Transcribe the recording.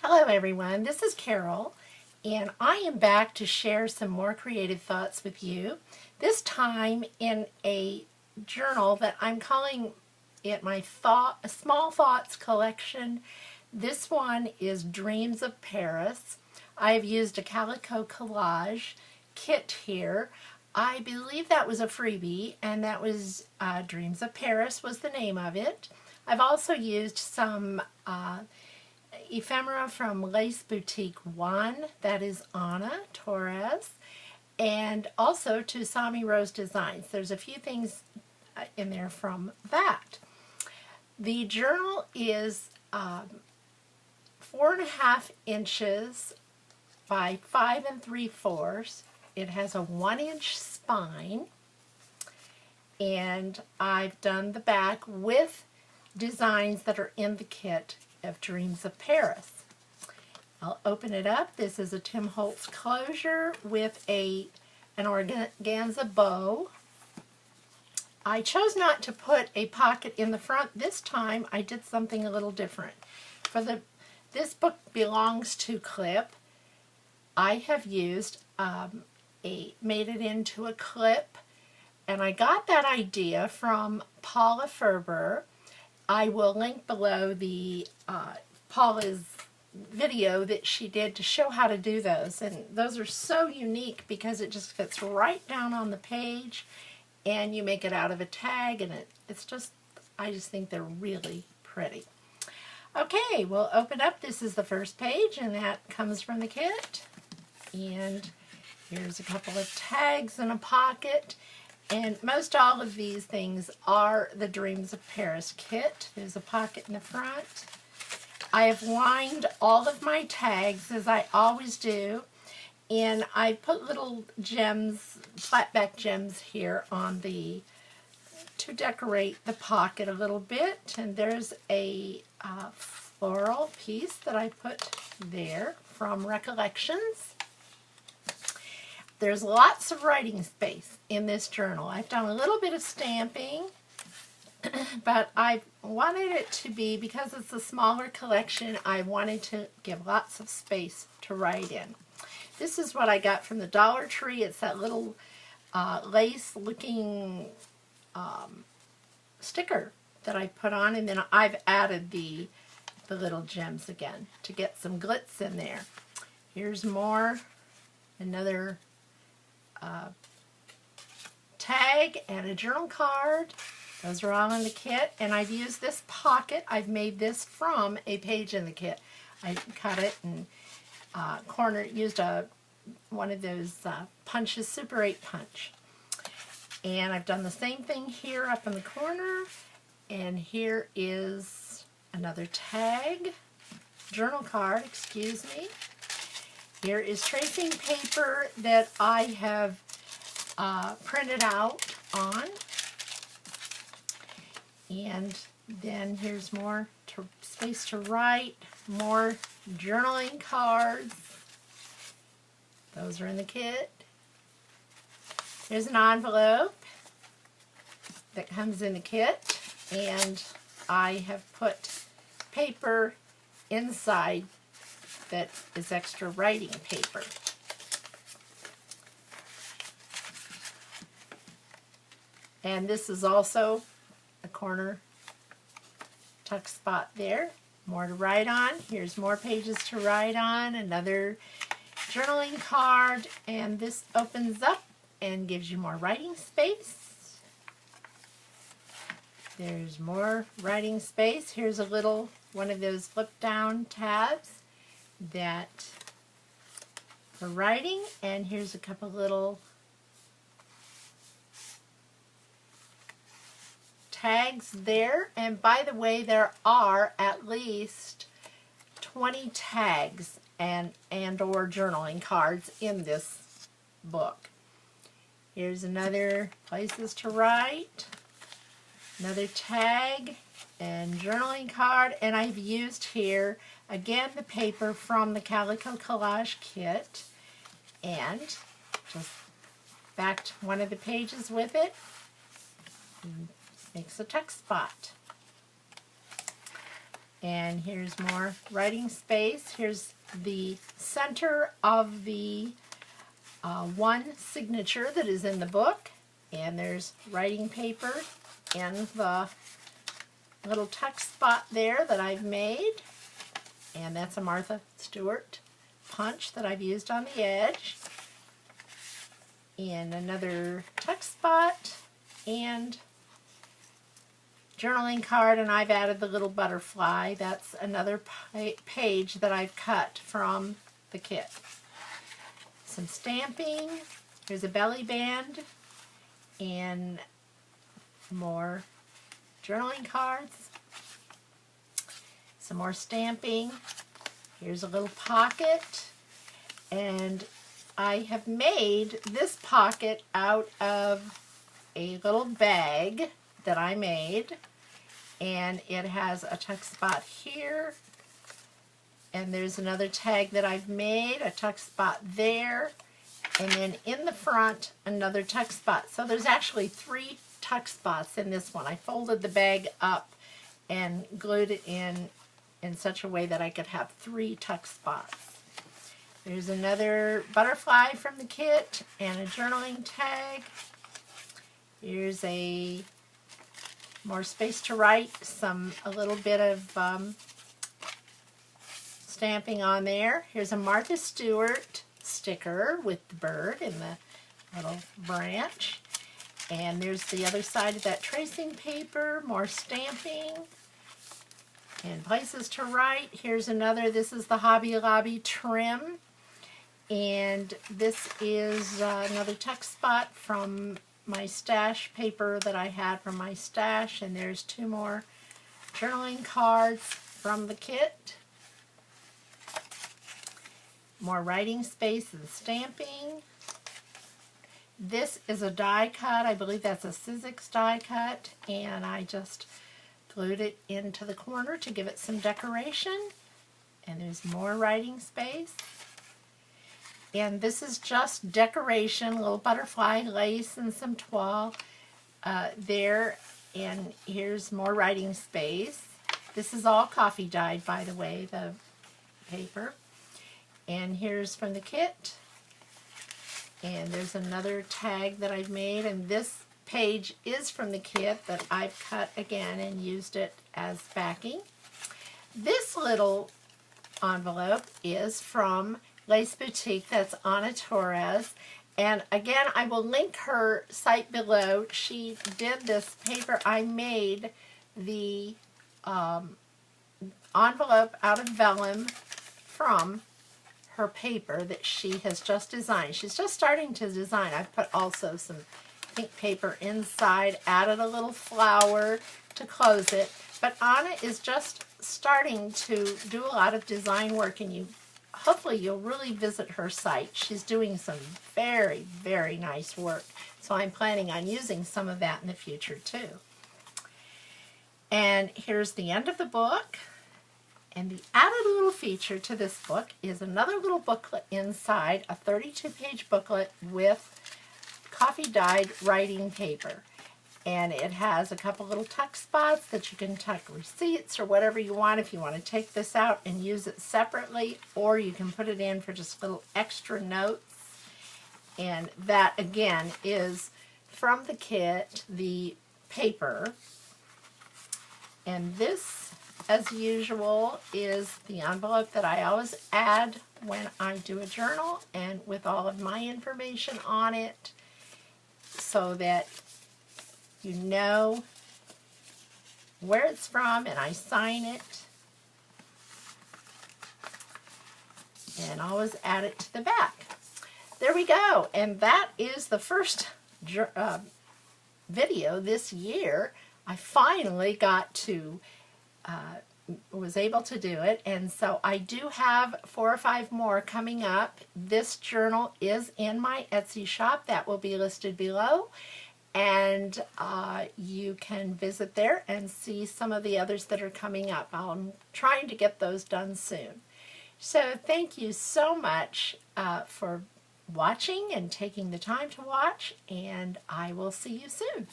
Hello everyone, this is Carol, and I am back to share some more creative thoughts with you, this time in a journal that I'm calling it my Small Thoughts collection. This one is Dreams of Paris. I've used a Calico Collage kit here. I believe that was a freebie, and that was Dreams of Paris was the name of it. I've also used some ephemera from Lace Boutique 1, that is Anna Torres, and also to Sami Rose Designs. There's a few things in there from that. The journal is 4.5 inches by 5 3/4. It has a 1-inch spine, and I've done the back with designs that are in the kit of Dreams of Paris. I'll open it up. This is a Tim Holtz closure with an organza bow. I chose not to put a pocket in the front. This time I did something a little different. This book belongs to clip. I have used made it into a clip, and I got that idea from Paula Foerder. I will link below the Paula's video that she did to show how to do those, and those are so unique because it just fits right down on the page, and you make it out of a tag, and I just think they're really pretty. Okay, we'll open up. This is the first page, and that comes from the kit, and here's a couple of tags in a pocket. And most all of these things are the Dreams of Paris kit. There's a pocket in the front. I have lined all of my tags, as I always do, and I put little gems, flat-back gems here on to decorate the pocket a little bit. And there's a floral piece that I put there from Recollections. There's lots of writing space in this journal. I've done a little bit of stamping, but I wanted it to be, because it's a smaller collection, I wanted to give lots of space to write in. This is what I got from the Dollar Tree. It's that little lace-looking sticker that I put on, and then I've added the little gems again to get some glitz in there. Here's more, another tag and a journal card. Those are all in the kit, and I've used this pocket. I've made this from a page in the kit. I cut it and used one of those punches, Super 8 punch. And I've done the same thing here up in the corner, and here is another tag, journal card, excuse me. Here is tracing paper that I have printed out on. And then here's more space to write, more journaling cards. Those are in the kit. There's an envelope that comes in the kit, and I have put paper inside that is extra writing paper. And this is also a corner tuck spot there. More to write on. Here's more pages to write on. Another journaling card, and this opens up and gives you more writing space. There's more writing space. Here's a little one of those flip down tabs that for writing, and here's a couple little tags there. And by the way, there are at least 20 tags and or journaling cards in this book. Here's another places to write, another tag and journaling card, and I've used here again the paper from the Calico Collage kit, and just backed one of the pages with it. Makes a tuck spot. And here's more writing space. Here's the center of the one signature that is in the book. And there's writing paper in the little tuck spot there that I've made. And that's a Martha Stewart punch that I've used on the edge. And another tuck spot and journaling card, and I've added the little butterfly. That's another page that I've cut from the kit. Some stamping. Here's a belly band and more journaling cards. Some more stamping. Here's a little pocket, and I have made this pocket out of a little bag that I made, and it has a tuck spot here, and there's another tag that I've made, a tuck spot there, and then in the front another tuck spot. So there's actually 3 tuck spots in this one. I folded the bag up and glued it in such a way that I could have 3 tuck spots. There's another butterfly from the kit and a journaling tag. Here's a more space to write, a little bit of stamping on there. Here's a Martha Stewart sticker with the bird in the little branch. And there's the other side of that tracing paper, more stamping and places to write. Here's another, this is the Hobby Lobby trim. And this is another tuck spot from my stash paper that I had from my stash. And there's 2 more journaling cards from the kit. More writing space and stamping. This is a die cut. I believe that's a Sizzix die cut. And I just glued it into the corner to give it some decoration. And there's more writing space. And this is just decoration, little butterfly lace and some toile there. And here's more writing space. This is all coffee dyed, by the way, the paper. And here's from the kit. And there's another tag that I've made. And this page is from the kit that I've cut again and used it as backing. This little envelope is from Lace Boutique. That's Anna Torres. And again, I will link her site below. She did this paper. I made the envelope out of vellum from her paper that she has just designed. She's just starting to design. I've put also some pink paper inside, added a little flower to close it. But Anna is just starting to do a lot of design work, and hopefully you'll really visit her site. She's doing some very, very nice work. So I'm planning on using some of that in the future too. And here's the end of the book. And the added little feature to this book is another little booklet inside, a 32-page booklet with coffee dyed writing paper. And it has a couple little tuck spots that you can tuck receipts or whatever you want if you want to take this out and use it separately, or you can put it in for just little extra notes. And that again is from the kit, the paper. And this, as usual, is the envelope that I always add when I do a journal, and with all of my information on it, so that you know where it's from, and I sign it and always add it to the back. There we go, and that is the first video this year. I finally got to was able to do it, and so I do have 4 or 5 more coming up. This journal is in my Etsy shop. That will be listed below, and you can visit there and see some of the others that are coming up. I'm trying to get those done soon. So thank you so much for watching and taking the time to watch, and I will see you soon.